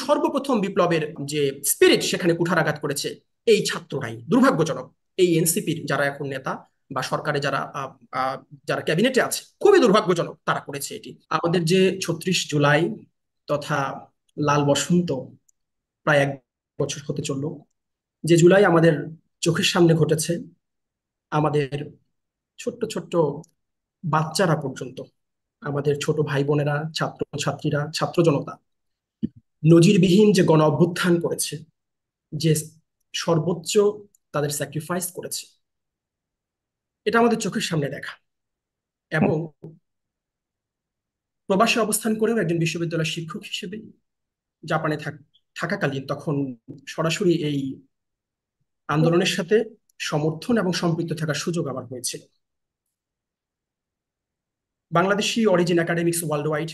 সর্বপ্রথম বিপ্লবের যে স্পিরিট সেখানে কুঠারাঘাত করেছে এই ছাত্ররাই। দুর্ভাগ্যজনক এই এনসিপির যারা এখন নেতা বা সরকারে যারা যারা ক্যাবিনেটে আছে, খুবই দুর্ভাগ্যজনক তারা করেছে এটি। আমাদের যে 36 জুলাই তথা লাল বসন্ত প্রায় 1 বছর হতে চললো, যে জুলাই আমাদের চোখের সামনে ঘটেছে, আমাদের ছোট্ট ছোট্ট বাচ্চারা পর্যন্ত, আমাদের ছোট ভাই বোনেরা, ছাত্র ছাত্রীরা, ছাত্র জনতা নজিরবিহীন যে গণ অভ্যুত্থান করেছে, যে সর্বোচ্চ তাদের স্যাক্রিফাইস করেছে, এটা আমাদের চোখের সামনে দেখা। এবং প্রবাসে অবস্থান করেও একজন বিশ্ববিদ্যালয়ের শিক্ষক হিসেবে জাপানে থাকাকালীন তখন সরাসরি এই আন্দোলনের সাথে সমর্থন এবং সম্পৃক্ত থাকার সুযোগ আমার হয়েছিল। Bangladeshi origin academics world wide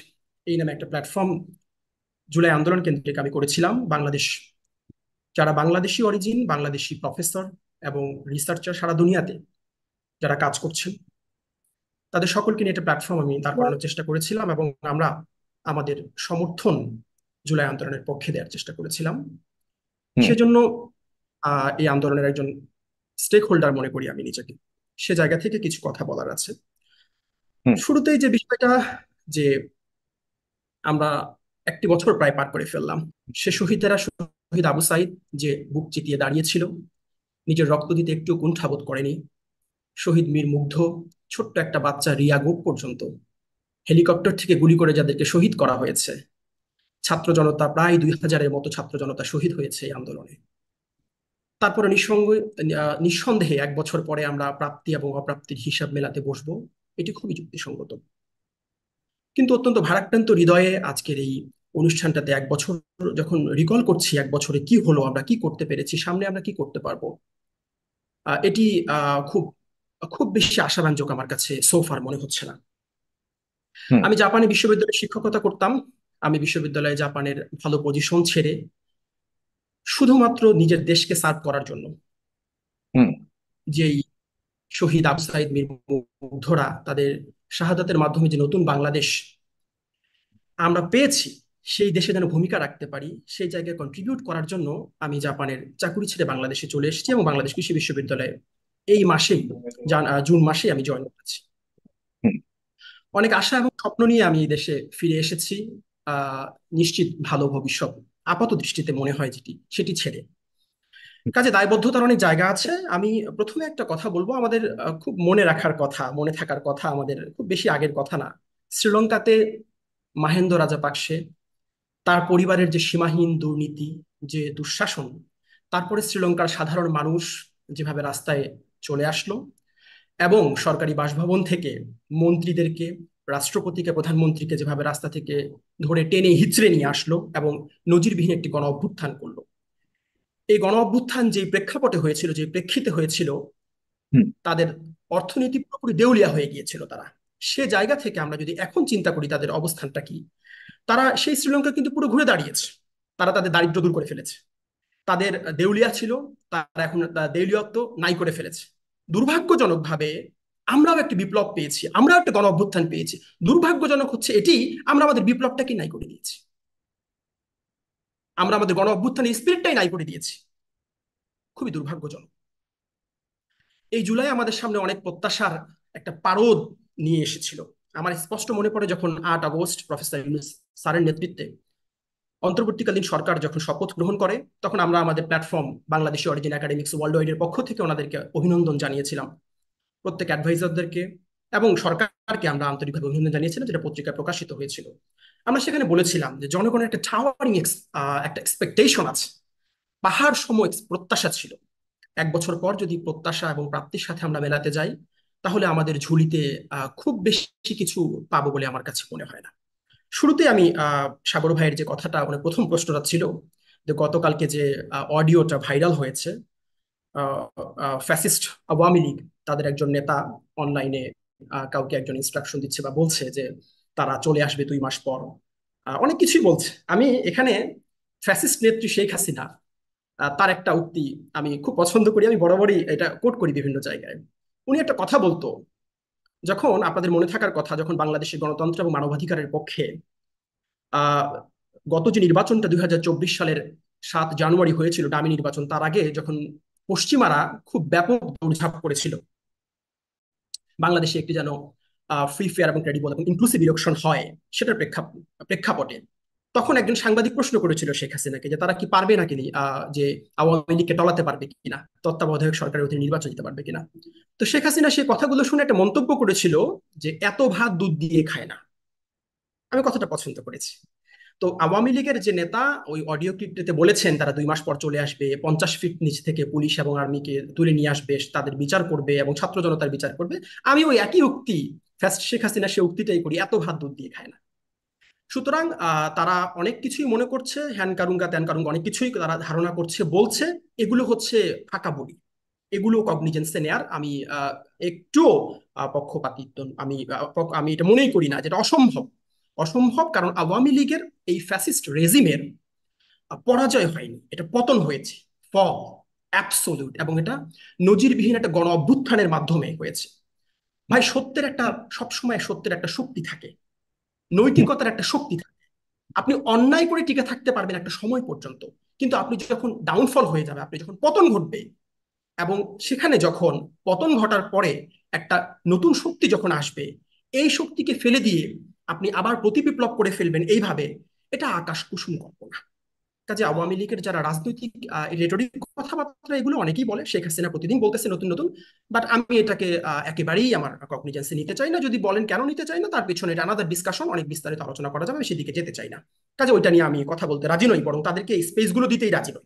এই নামে একটা প্ল্যাটফর্ম জুলাই আন্দোলন কেন্দ্রিক আমি করেছিলাম। যারা বাংলাদেশি অরিজিন, বাংলাদেশি প্রফেসর এবং রিসার্চার সারা দুনিয়াতে যারা কাজ করছেন, তাদের সকলকে নিয়ে একটা প্ল্যাটফর্ম আমি দাঁড় করানোর চেষ্টা করেছিলাম এবং আমরা আমাদের সমর্থন জুলাই আন্দোলনের পক্ষে দেওয়ার চেষ্টা করেছিলাম। হুম। সেজন্য এই আন্দোলনের একজন স্টেক হোল্ডার মনে করি আমি নিজেকে। সে জায়গা থেকে কিছু কথা বলার আছে। হুম। শুরুতেই যে বিষয়টা, যে আমরা 1 বছর প্রায় পার করে ফেললাম, সে শহীদেরা, শহীদ আবু সাইদ যে বুক চিতিয়ে দাঁড়িয়েছিল, নিজের রক্ত দিতে একটু কুণ্ঠাবোধ করেনি, শহীদ মীর মুগ্ধ, ছোট্ট একটা বাচ্চা রিয়া গোপ পর্যন্ত, হেলিকপ্টার থেকে গুলি করে যাদেরকে শহীদ করা হয়েছে, ছাত্র জনতা প্রায় 2000-এর মতো ছাত্র জনতা শহীদ হয়েছে এই আন্দোলনে। তারপরে নিঃসন্দেহে 1 বছর পরে আমরা প্রাপ্তি এবং অপ্রাপ্তির হিসাব মেলাতে বসবো, এটি খুবই যুক্তিসঙ্গত। কিন্তু অত্যন্ত ভারাক্রান্ত হৃদয়ে আজকের এই অনুষ্ঠানটাতে 1 বছর যখন রিকল করছি, 1 বছরে কি হলো, আমরা কি করতে পেরেছি, সামনে আমরা কি করতে পারবো, এটি খুব খুব বেশি আশাব্যঞ্জক আমার কাছে সোফার মনে হচ্ছে না। হুম। আমি জাপানে বিশ্ববিদ্যালয়ে শিক্ষকতা করতাম। আমি বিশ্ববিদ্যালয়ে জাপানের ভালো পজিশন ছেড়ে শুধুমাত্র নিজের দেশকে সার্ভ করার জন্য, হুম। যেই শহীদ আবু সাইদ মীর মুগ্ধরা তাদের শাহাদাতের মাধ্যমে যে নতুন বাংলাদেশ আমরা পেয়েছি, সেই দেশে যেন ভূমিকা রাখতে পারি, সেই জায়গায় কন্ট্রিবিউট করার জন্য আমি জাপানের চাকুরি ছেড়ে বাংলাদেশে চলে এসেছি এবং বাংলাদেশ কৃষি বিশ্ববিদ্যালয়ে এই মাসেই, জুন মাসে আমি জয়েন করেছি। হুম। অনেক আশা এবং স্বপ্ন নিয়ে আমি এই দেশে ফিরে এসেছি, নিশ্চিত ভালো ভবিষ্যৎ আপাত দৃষ্টিতে মনে হয় যেটি, সেটি ছেড়ে। কাজে দায়বদ্ধতার অনেক জায়গা আছে। আমি প্রথমে একটা কথা বলবো, আমাদের খুব মনে রাখার কথা, মনে থাকার কথা, আমাদের খুব বেশি আগের কথা না। শ্রীলঙ্কাতে মাহেন্দ্র রাজাপাকসে, তার পরিবারের যে সীমাহীন দুর্নীতি, যে দুঃশাসন, তারপরে শ্রীলঙ্কার সাধারণ মানুষ যেভাবে রাস্তায় চলে আসলো এবং সরকারি বাসভবন থেকে মন্ত্রীদেরকে, রাষ্ট্রপতিকে, প্রধানমন্ত্রীকে যেভাবে রাস্তা থেকে ধরে টেনে হিচড়ে নিয়ে আসলো এবং নজিরবিহীন একটি গণ অভ্যুত্থান করলো। এই গণ অভ্যুত্থান যে প্রেক্ষাপটে হয়েছিল, যে প্রেক্ষিতে হয়েছিল, হুম। তাদের অর্থনীতি পুরোপুরি দেউলিয়া হয়ে গিয়েছিল তারা। সে জায়গা থেকে আমরা যদি এখন চিন্তা করি তাদের অবস্থানটা কি, তারা সেই শ্রীলঙ্কা কিন্তু পুরো ঘুরে দাঁড়িয়েছে। তারা তাদের দারিদ্র দূর করে ফেলেছে। তাদের দেউলিয়া ছিল, তারা এখন দেউলিয়ত্ব নাই করে ফেলেছে। দুর্ভাগ্যজনক ভাবে আমরাও একটি বিপ্লব পেয়েছি, আমরাও একটা গণ অভ্যুত্থান পেয়েছি। দুর্ভাগ্যজনক হচ্ছে এটি, আমরা আমাদের বিপ্লবটাকে নাই করে দিয়েছি, আমরা আমাদের গণ অভ্যুত্থানের স্পিরিটটাই নাই করে দিয়েছি। খুবই দুর্ভাগ্যজনক। এই জুলাই আমাদের সামনে অনেক প্রত্যাশার একটা পারদ নিয়ে এসেছিল। আমার স্পষ্ট মনে পড়ে যখন 8 আগস্ট প্রফেসর ইউনূস স্যারের নেতৃত্বে অন্তর্বর্তীকালীন সরকার যখন শপথ গ্রহণ করে, তখন আমরা আমাদের platform Bangladeshi origin academics world ওয়াইডের পক্ষ থেকে ওনাদেরকে অভিনন্দন জানিয়েছিলাম, প্রত্যেক অ্যাডভাইজারদেরকে এবং সরকারকে আমরা আন্তরিকভাবে অভিনন্দন জানিয়েছিলাম, যেটা পত্রিকায় প্রকাশিত হয়েছিল। আমরা সেখানে বলেছিলাম যে জনগণের একটা টাওয়ারিং একটা এক্সপেকটেশন আছে, পাহাড় সম প্রত্যাশা ছিল। 1 বছর পর যদি প্রত্যাশা এবং প্রাপ্তির সাথে আমরা মেলাতে যাই, তাহলে আমাদের ঝুলিতে খুব বেশি কিছু পাবো বলে আমার কাছে মনে হয় না। শুরুতে আমি সাগর ভাইয়ের যে কথাটা, মানে প্রথম প্রশ্নটা ছিল যে গতকালকে যে অডিওটা ভাইরাল হয়েছে, ফ্যাসিস্ট আওয়ামী লীগ তাদের একজন নেতা অনলাইনে কাউকে একজন ইনস্ট্রাকশন দিচ্ছে বা বলছে যে তারা চলে আসবে 2 মাস পর, অনেক কিছুই বলছে। আমি এখানে ফ্যাসিস্ট নেত্রী শেখ হাসিনা, তার একটা উক্তি আমি খুব পছন্দ করি, আমি বরাবরই এটা কোট করি বিভিন্ন জায়গায়। উনি একটা কথা বলতো, যখন আপনাদের মনে থাকার কথা, যখন বাংলাদেশের গণতন্ত্র এবং মানবাধিকারের পক্ষে আহ গত যে নির্বাচনটা 2024 সালের 7 জানুয়ারি হয়েছিল, ডামি নির্বাচন, তার আগে যখন পশ্চিমারা খুব ব্যাপক দৌড়ঝাঁপ করেছিল বাংলাদেশে একটি যেন ফ্রি ফেয়ার এবং ক্রেডিবল এবং ইনক্লুসিভ ইলেকশন হয়, সেটার প্রেক্ষাপটে তখন একজন সাংবাদিক প্রশ্ন করেছিল শেখ হাসিনাকে যে তারা কি পারবে নাকি যে আওয়ামী লীগকে টলাতে পারবে কিনা, তত্ত্বাবধায়ক সরকারের অধীনে নির্বাচন দিতে পারবে কিনা। তো শেখ হাসিনা সেই কথাগুলো শুনে একটা মন্তব্য করেছিল যে এত ভাত দুধ দিয়ে খায় না। আমি কথাটা পছন্দ করেছি। তো আওয়ামী লীগের যে নেতা ওই অডিও ক্লিপটিতে বলেছেন তারা 2 মাস পর চলে আসবে, 50 ফিট নিচ থেকে পুলিশ এবং আর্মিকে তুলে নিয়ে আসবে, তাদের বিচার করবে এবং ছাত্র জনতার বিচার করবে। আমি ওই একই উক্তি, ফার্স্ট শেখ হাসিনা সে উক্তিটাই করি, এত ভাত দুধ দিয়ে খায় না। সুতরাং তারা অনেক কিছুই মনে করছে, হ্যান কারুঙ্গা ত্যান কারুঙ্গা অনেক কিছুই তারা ধারণা করছে, বলছে। এগুলো হচ্ছে ফাঁকা বলি, এগুলো কগনিজেন্সে নেয়ার আমি একটুও পক্ষপাতিত্ব, আমি এটা মনেই করি না, যেটা অসম্ভব। অসম্ভব, কারণ আওয়ামী লীগের এই ফ্যাসিস্ট রেজিমের পরাজয় হয়নি, এটা পতন হয়েছে। ফল অ্যাবসোলিউট, এবং এটা নজিরবিহীন একটা গণ অভ্যুত্থানের মাধ্যমে হয়েছে। ভাই, সত্যের একটা, সবসময় সত্যের একটা শক্তি থাকে, হুম, নৈতিকতার একটা শক্তি থাকে। আপনি অন্যায় করে টিকে থাকতে পারবেন একটা সময় পর্যন্ত, কিন্তু আপনি যখন ডাউনফল হয়ে যাবে, আপনি যখন পতন ঘটবে, এবং সেখানে যখন পতন ঘটার পরে একটা নতুন শক্তি যখন আসবে, এই শক্তিকে ফেলে দিয়ে আপনি আবার প্রতিবিপ্লব করে ফেলবেন এইভাবে, এটা আকাশ কুসুম কল্পনা। কাজে আওয়ামী লীগের যারা রাজনৈতিক রেটরিক কথাবার্তা এগুলো অনেকেই বলে, শেখ হাসিনা প্রতিদিন বলতেছে নতুন নতুন, বাট আমি এটাকে একেবারেই আমার কগনিজেন্সে নিতে চাই না। যদি বলেন কেন নিতে চাই না, তার পিছনে এটা আনাদার ডিসকাশন, অনেক বিস্তারিত আলোচনা করা যাবে, আমি সেদিকে যেতে চাই না। কাজে ওইটা নিয়ে আমি কথা বলতে রাজি নই, বরং তাদেরকে এই স্পেসগুলো দিতেই রাজি নই।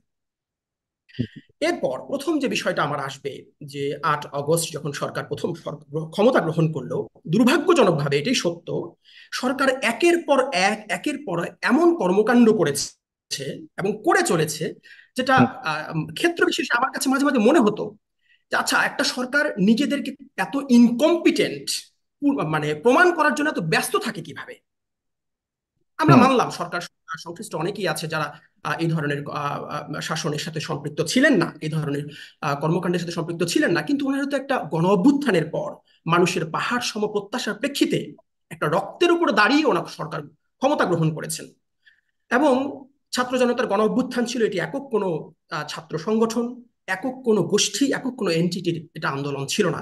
এরপর প্রথম যে বিষয়টা আমার আসবে, যে 8 আগস্ট যখন সরকার প্রথম ক্ষমতা গ্রহণ করলো, দুর্ভাগ্যজনকভাবে এটাই সত্য, সরকার একের পর এক, একের পর এমন কর্মকাণ্ড করেছে এবং করে চলেছে, যেটা হুম, ক্ষেত্র বিশেষে আমার কাছে মাঝে মাঝে মনে হতো যে আচ্ছা, একটা সরকার নিজেদেরকে এত ইনকম্পিটেন্ট মানে প্রমাণ করার জন্য এত ব্যস্ত থাকে কিভাবে। আমরা হুম, মানলাম সরকার সংশ্লিষ্ট অনেকেই আছে যারা এই ধরনের শাসনের সাথে সম্পৃক্ত ছিলেন না, এই ধরনের কর্মকাণ্ডের সাথে সম্পৃক্ত ছিলেন না, কিন্তু ওনারা তো একটা গণ অভ্যুত্থানের পর মানুষের পাহাড় সম প্রত্যাশার প্রেক্ষিতে একটা রক্তের উপর দাঁড়িয়ে ওনার সরকার ক্ষমতা গ্রহণ করেছেন। এবং ছাত্র জনতার গণ অভ্যুত্থান ছিল, এটি একক কোনো ছাত্র সংগঠন, একক কোনো গোষ্ঠী, একক কোনো এন্টিটির এটা আন্দোলন ছিল না।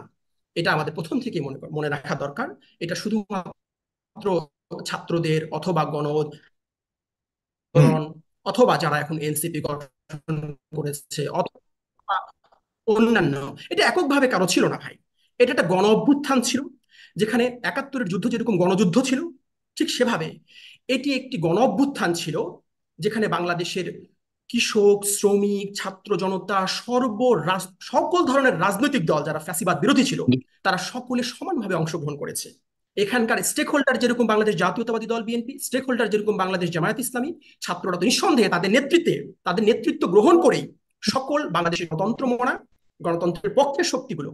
এটা আমাদের প্রথম থেকে মনে মনে রাখা দরকার। এটা শুধুমাত্র ছাত্রদের অথবা গণ হুম, আন্দোলন, অথবা যারা এখন এনসিপি গঠন করেছে, অথবা অন্যান্য, এটা এককভাবে কারো ছিল না ভাই। এটা একটা গণ অভ্যুত্থান ছিল, যেখানে 71-এর যুদ্ধ যেরকম গণযুদ্ধ ছিল, ঠিক সেভাবে এটি একটি গণ অভ্যুত্থান ছিল, যেখানে বাংলাদেশের কৃষক, শ্রমিক, ছাত্র জনতা, সকল ধরনের রাজনৈতিক দল যারা ফ্যাসিবাদ বিরোধী ছিল, জি, তারা সকলে সমানভাবে অংশগ্রহণ করেছে। এখানকার স্টেক হোল্ডার যেরকম বাংলাদেশ জাতীয়তাবাদী দল বিএনপি, স্টেক হোল্ডার যেরকম বাংলাদেশ জামায়াত ইসলামী, ছাত্ররা তো নিঃসন্দেহে তাদের নেতৃত্ব গ্রহণ করেই সকল বাংলাদেশের গণতন্ত্রের পক্ষের শক্তিগুলো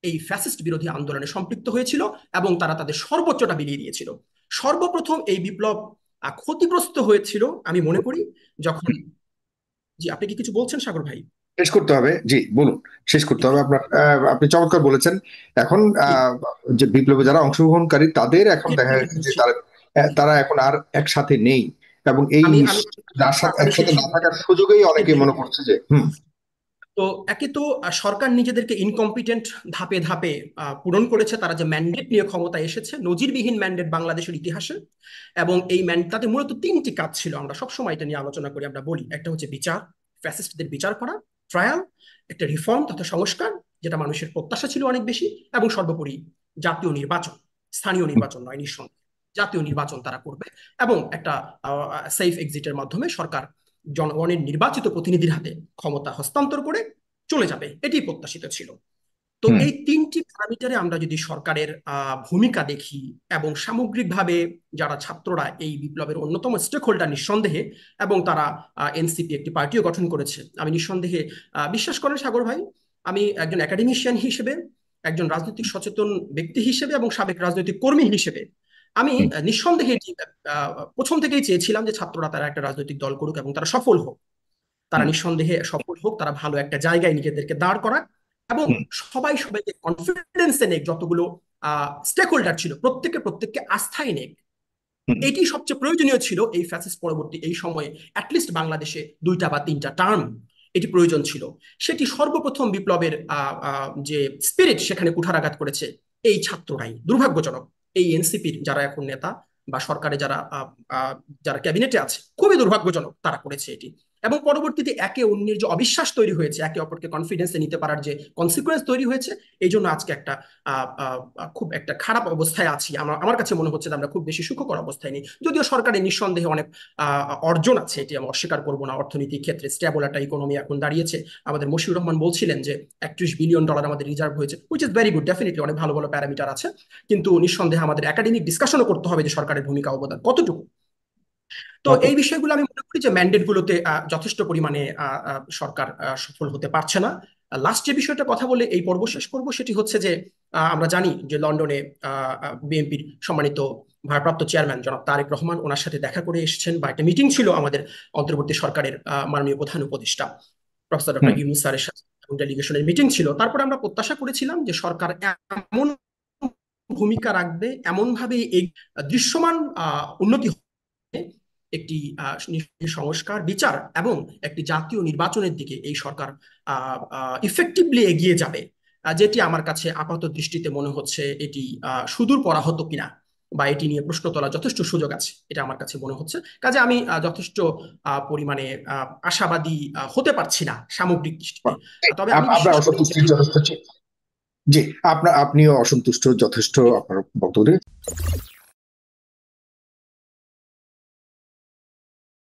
এই ফ্যাসিস্ট বিরোধী আন্দোলনে সম্পৃক্ত হয়েছিল, এবং তারা তাদের সর্বোচ্চটা বিলিয়ে দিয়েছিল। সর্বপ্রথম এই বিপ্লব ক্ষতিগ্রস্ত হয়েছিল আমি মনে করি যখন, জি আপনি কি কিছু বলছেন সাগর ভাই? শেষ করতে হবে, জি বলুন। শেষ করতে হবে আপনার, আপনি চমৎকার বলেছেন। এখন জি যে বিপ্লবে যারা অংশগ্রহণকারী তাদের এখন জি দেখা জি যাচ্ছে যে জি, তারা জি। তারা এখন আর একসাথে নেই, এবং এই আমি আমি তাড়াতাড়ি একসাথে শেষ না থাকার সুযোগেই অনেকে জি। মনে করছে যে হুম, তো একে তো সরকার নিজেদেরকে ইনকম্পিটেন্ট ধাপে ধাপে পূরণ করেছে। তারা যে ম্যান্ডেট নিয়ে ক্ষমতা এসেছে, নজিরবিহীন ম্যান্ডেট বাংলাদেশের ইতিহাসে। এবং এই তাদের মূলত 3টি কাজ ছিল, আমরা সবসময় এটা নিয়ে আলোচনা করি, আমরা বলি একটা হচ্ছে বিচার, ফ্যাসিস্টদের বিচার করা, ট্রায়াল, একটা রিফর্ম তথা সংস্কার, যেটা মানুষের প্রত্যাশা ছিল অনেক বেশি, এবং সর্বোপরি জাতীয় নির্বাচন, স্থানীয় নির্বাচন নয়, নিঃসন্দেহে জাতীয় নির্বাচন তারা করবে, এবং একটা সেফ এক্সিটের মাধ্যমে সরকার জনগণের নির্বাচিত প্রতিনিধির হাতে ক্ষমতা হস্তান্তর করে চলে যাবে, এটি প্রত্যাশিত ছিল। তো হুম, এই 3টি প্যারামিটারে আমরা যদি সরকারের ভূমিকা দেখি, এবং সামগ্রিকভাবে যারা ছাত্ররা এই বিপ্লবের অন্যতম স্টেক হোল্ডার নিঃসন্দেহে, এবং তারা এনসিপি একটি পার্টিও গঠন করেছে, আমি নিঃসন্দেহে বিশ্বাস করেন সাগর ভাই, আমি একজন একাডেমিশিয়ান হিসেবে, একজন রাজনৈতিক সচেতন ব্যক্তি হিসেবে এবং সাবেক রাজনৈতিক কর্মী হিসেবে আমি হুম, নিঃসন্দেহে এটি প্রথম থেকেই চেয়েছিলাম যে ছাত্ররা তারা একটা রাজনৈতিক দল করুক এবং তারা সফল হোক, তারা হুম, নিঃসন্দেহে সফল হোক, তারা ভালো একটা জায়গায় নিজেদেরকে দাঁড় করাক, এবং হুম, সবাই সবাইকে কনফিডেন্সে নেক, যতগুলো স্টেক হোল্ডার ছিল প্রত্যেককে প্রত্যেককে আস্থায় নেক, হুম। এটি সবচেয়ে প্রয়োজনীয় ছিল এই ফ্যাসিস্ট পরবর্তী এই সময়ে, অ্যাটলিস্ট বাংলাদেশে 2টা বা 3টা টার্ম এটি প্রয়োজন ছিল। সেটি সর্বপ্রথম বিপ্লবের যে স্পিরিট সেখানে কুঠারাঘাত করেছে এই ছাত্ররাই, দুর্ভাগ্যজনক। এই এনসিপির যারা এখন নেতা বা সরকারে যারা যারা ক্যাবিনেটে আছে, খুবই দুর্ভাগ্যজনক তারা করেছে এটি। এবং পরবর্তীতে একে অন্যের যে অবিশ্বাস তৈরি হয়েছে, একে অপরকে কনফিডেন্সে নিতে পারার যে কনসিকুয়েন্স তৈরি হয়েছে, এই জন্য আজকে একটা খুব একটা খারাপ অবস্থায় আছি। আমার আমার কাছে মনে হচ্ছে যে আমরা খুব বেশি সুখকর অবস্থায় নেই, যদিও সরকারের নিঃসন্দেহে অনেক অর্জন আছে, এটি আমি অস্বীকার করবো না। অর্থনীতির ক্ষেত্রে স্টেবল একটা ইকোনমি এখন দাঁড়িয়েছে। আমাদের মশিউর রহমান বলছিলেন যে $31 বিলিয়ন আমাদের রিজার্ভ হয়েছে, which is very good, definitely অনেক ভালো ভালো প্যারামিটার আছে। কিন্তু নিঃসন্দেহে আমাদের একাডেমিক ডিসকাশনও করতে হবে যে সরকারের ভূমিকা অবদান কতটুকু। তো ওকে। এই বিষয়গুলো আমি মনে করি যে ম্যান্ডেট গুলোতে যথেষ্ট পরিমাণে সরকার সফল হতে পারছে না। লাস্ট যে বিষয়টা কথা বলে এই পর্ব শেষ করব সেটি হচ্ছে যে আমরা জানি যে লন্ডনে বিএনপির সম্মানিত ভারপ্রাপ্ত চেয়ারম্যান জনাব তারেক রহমান ওনার সাথে দেখা করে এসেছেন, বা একটা মিটিং ছিল আমাদের অন্তর্বর্তী সরকারের মাননীয় প্রধান উপদেষ্টা প্রফেসর ডক্টর হুম। ইউনূস স্যারের সাথে ডেলিগেশনের মিটিং ছিল। তারপরে আমরা প্রত্যাশা করেছিলাম যে সরকার এমন ভূমিকা রাখবে, এমন ভাবে এই দৃশ্যমান উন্নতি, একটি সংস্কার বিচার এবং একটি জাতীয় নির্বাচনের দিকে এই সরকার ইফেক্টিভলি এগিয়ে যাবে, যেটি আমার কাছে আপাত দৃষ্টিতে মনে হচ্ছে এটি সুদূর পরাহত কিনা, বা এটি নিয়ে প্রশ্ন তোলার যথেষ্ট সুযোগ আছে, এটা আমার কাছে মনে হচ্ছে। কাজে আমি যথেষ্ট পরিমাণে আশাবাদী হতে পারছি না সামগ্রিক দৃষ্টিতে। তবে আমি আপনার বিশ্বাস করি যে অসন্তুষ্টির যথেষ্ট জি, আপনিও অসন্তুষ্ট যথেষ্ট আপনার বক্তব্য